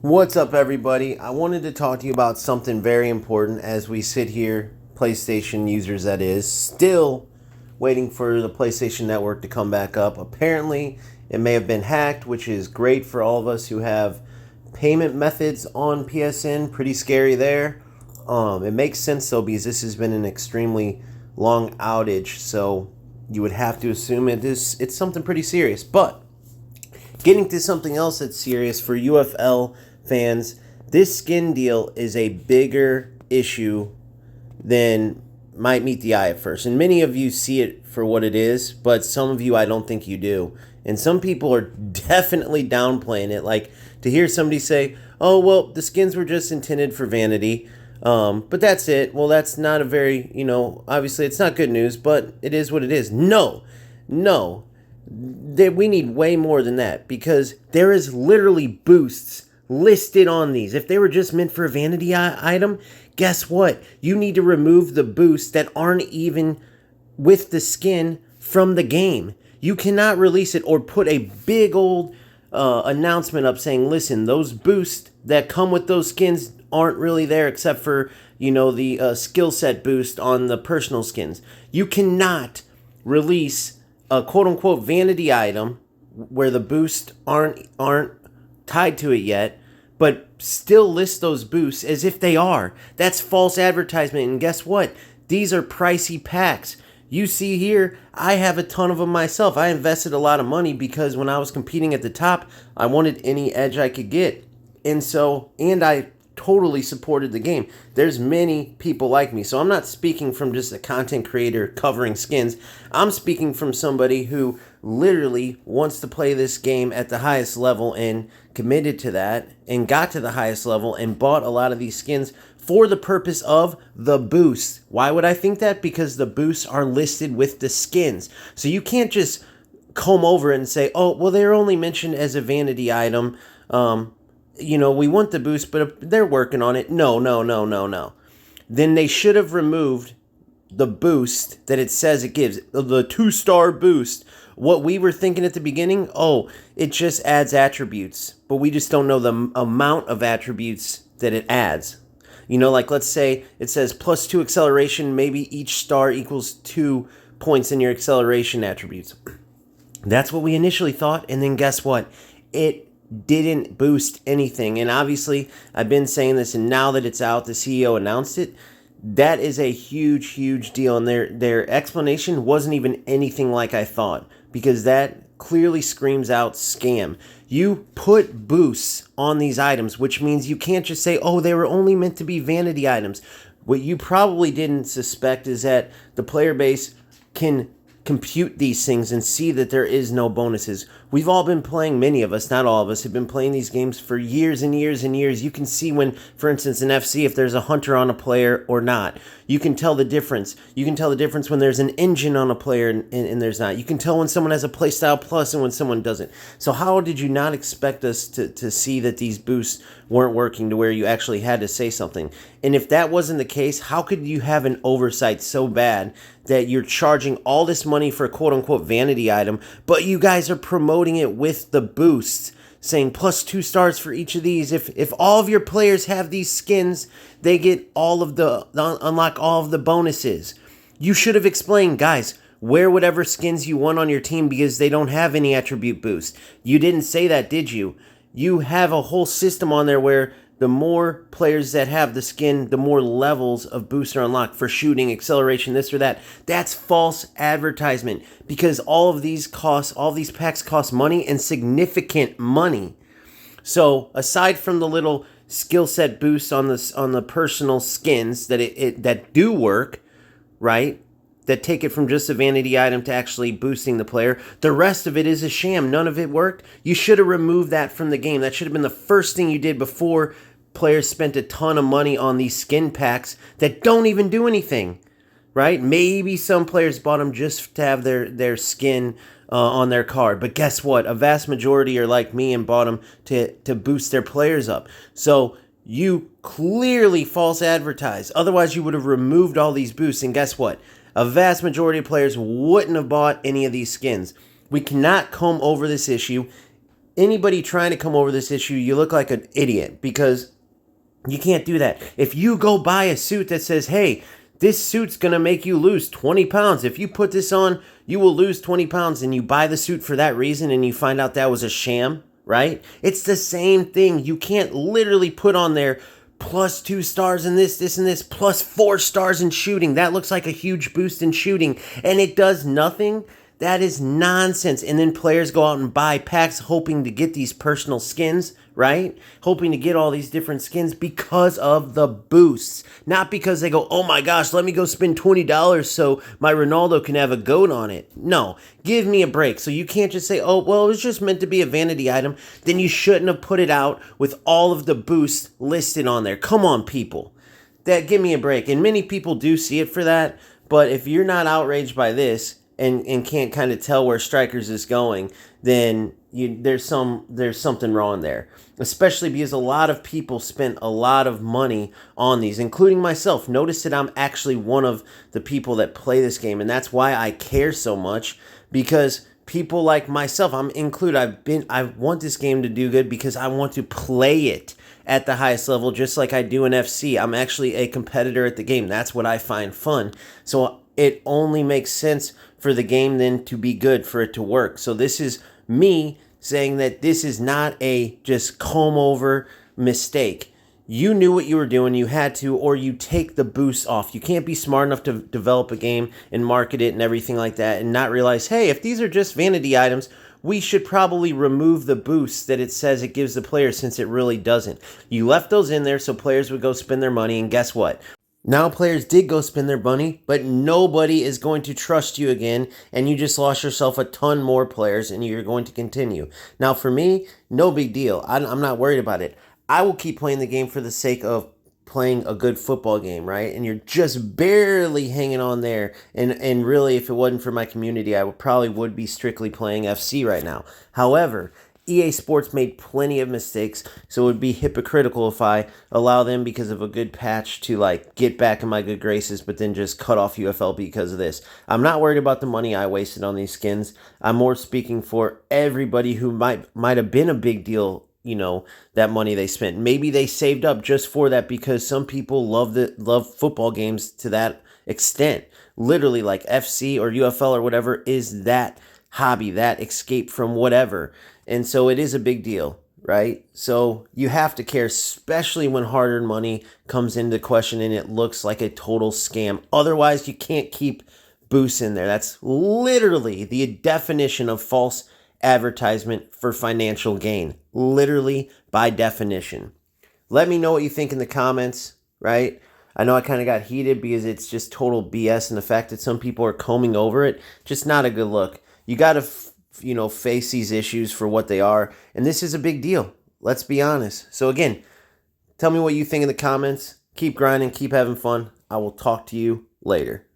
What's up, everybody? I wanted to talk to you about something very important as we sit here, PlayStation users that is, still waiting for the PlayStation Network to come back up. Apparently, it may have been hacked, which is great for all of us who have payment methods on PSN. Pretty scary there. It makes sense, though, because this has been an extremely long outage, so you would have to assume it's something pretty serious. But getting to something else that's serious for UFL fans, this skin deal is a bigger issue than might meet the eye at first. And many of you see it for what it is, but some of you I don't think you do. And some people are definitely downplaying it. Like to hear somebody say, oh, well, the skins were just intended for vanity. But that's it. Well, that's not a very, obviously it's not good news, but it is what it is. No. We need way more than that because there is literally boosts listed on these. If they were just meant for a vanity item, guess what? You need to remove the boosts that aren't even with the skin from the game. You cannot release it or put a big old announcement up saying, listen, those boosts that come with those skins aren't really there except for, the skill set boost on the personal skins. You cannot release a quote-unquote vanity item where the boosts aren't tied to it yet, but still list those boosts as if they are. That's false advertisement. And guess what? These are pricey packs. You see here, I have a ton of them myself. I invested a lot of money because when I was competing at the top, I wanted any edge I could get. And I totally supported the game. There's many people like me. So I'm not speaking from just a content creator covering skins. I'm speaking from somebody who literally wants to play this game at the highest level and committed to that and got to the highest level and bought a lot of these skins for the purpose of the boost. Why would I think that? Because the boosts are listed with the skins. So you can't just comb over and say, oh, well, they're only mentioned as a vanity item. We want the boost, but they're working on it. No. Then they should have removed the boost that it says it gives, the 2-star boost. What we were thinking at the beginning, it just adds attributes, but we just don't know the amount of attributes that it adds. Like let's say it says +2 acceleration, maybe each star equals 2 points in your acceleration attributes. That's what we initially thought, and then guess what? It didn't boost anything. And obviously, I've been saying this, and now that it's out, the CEO announced it. That is a huge deal, and their explanation wasn't even anything like I thought, because that clearly screams out scam. You put boosts on these items, which means you can't just say, oh, they were only meant to be vanity items. What you probably didn't suspect is that the player base can compute these things and see that there is no bonuses. We've all been playing, many of us, not all of us, have been playing these games for years and years and years. You can see when, for instance, in FC, if there's a hunter on a player or not. You can tell the difference. You can tell the difference when there's an engine on a player and there's not. You can tell when someone has a playstyle plus and when someone doesn't. So how did you not expect us to see that these boosts weren't working to where you actually had to say something? And if that wasn't the case, how could you have an oversight so bad that you're charging all this money for a quote-unquote vanity item, but you guys are promoting it with the boosts, saying +2 stars for each of these. If all of your players have these skins, they get unlock all of the bonuses. You should have explained, guys, wear whatever skins you want on your team because they don't have any attribute boost. You didn't say that, did you? You have a whole system on there where the more players that have the skin, the more levels of boost are unlocked for shooting, acceleration, this or that. That's false advertisement because all of these packs cost money and significant money. So aside from the little skill set boosts on the personal skins that do work, right? That take it from just a vanity item to actually boosting the player. The rest of it is a sham. None of it worked. You should have removed that from the game. That should have been the first thing you did before players spent a ton of money on these skin packs that don't even do anything, right? Maybe some players bought them just to have their skin on their card. But guess what? A vast majority are like me and bought them to boost their players up. So you clearly false advertised. Otherwise, you would have removed all these boosts. And guess what? A vast majority of players wouldn't have bought any of these skins. We cannot comb over this issue. anybody trying to come over this issue, you look like an idiot, because you can't do that. If you go buy a suit that says, hey, this suit's going to make you lose 20 pounds. If you put this on, you will lose 20 pounds, and you buy the suit for that reason and you find out that was a sham, right? It's the same thing. You can't literally put on there +2 stars in this and this, +4 stars in shooting. That looks like a huge boost in shooting, and it does nothing. That is nonsense. And then players go out and buy packs hoping to get these personal skins, right? Hoping to get all these different skins because of the boosts. Not because they go, oh my gosh, let me go spend $20 so my Ronaldo can have a goat on it. No, give me a break. So you can't just say, oh, well, it was just meant to be a vanity item. Then you shouldn't have put it out with all of the boosts listed on there. Come on, people. Give me a break. And many people do see it for that. But if you're not outraged by this, and can't kind of tell where Strikers is going, then there's something wrong there. Especially because a lot of people spent a lot of money on these, including myself. Notice that I'm actually one of the people that play this game, and that's why I care so much, because people like myself, I'm included, I want this game to do good because I want to play it at the highest level, just like I do in FC. I'm actually a competitor at the game. That's what I find fun. So it only makes sense for the game then to be good, for it to work. So this is me saying that this is not a just comb over mistake. You knew what you were doing, you had to, or you take the boost off. You can't be smart enough to develop a game and market it and everything like that and not realize, hey, if these are just vanity items, we should probably remove the boosts that it says it gives the player, since it really doesn't. You left those in there so players would go spend their money, and guess what? Now players did go spend their money, but nobody is going to trust you again, and you just lost yourself a ton more players, and you're going to continue. Now for me, no big deal. I'm not worried about it. I will keep playing the game for the sake of playing a good football game, right? And you're just barely hanging on there. And really, if it wasn't for my community, I probably would be strictly playing FC right now. However, EA Sports made plenty of mistakes, so it would be hypocritical if I allow them, because of a good patch, to like get back in my good graces, but then just cut off UFL because of this. I'm not worried about the money I wasted on these skins. I'm more speaking for everybody who might have been a big deal, that money they spent. Maybe they saved up just for that, because some people love football games to that extent. Literally, like FC or UFL or whatever is that hobby, that escape from whatever. And so it is a big deal, right? So you have to care, especially when hard-earned money comes into question and it looks like a total scam. Otherwise, you can't keep boosts in there. That's literally the definition of false advertisement for financial gain. Literally, by definition. Let me know what you think in the comments, right? I know I kind of got heated because it's just total BS, and the fact that some people are combing over it, just not a good look. You got to face these issues for what they are. And this is a big deal. Let's be honest. So again, tell me what you think in the comments. Keep grinding. Keep having fun. I will talk to you later.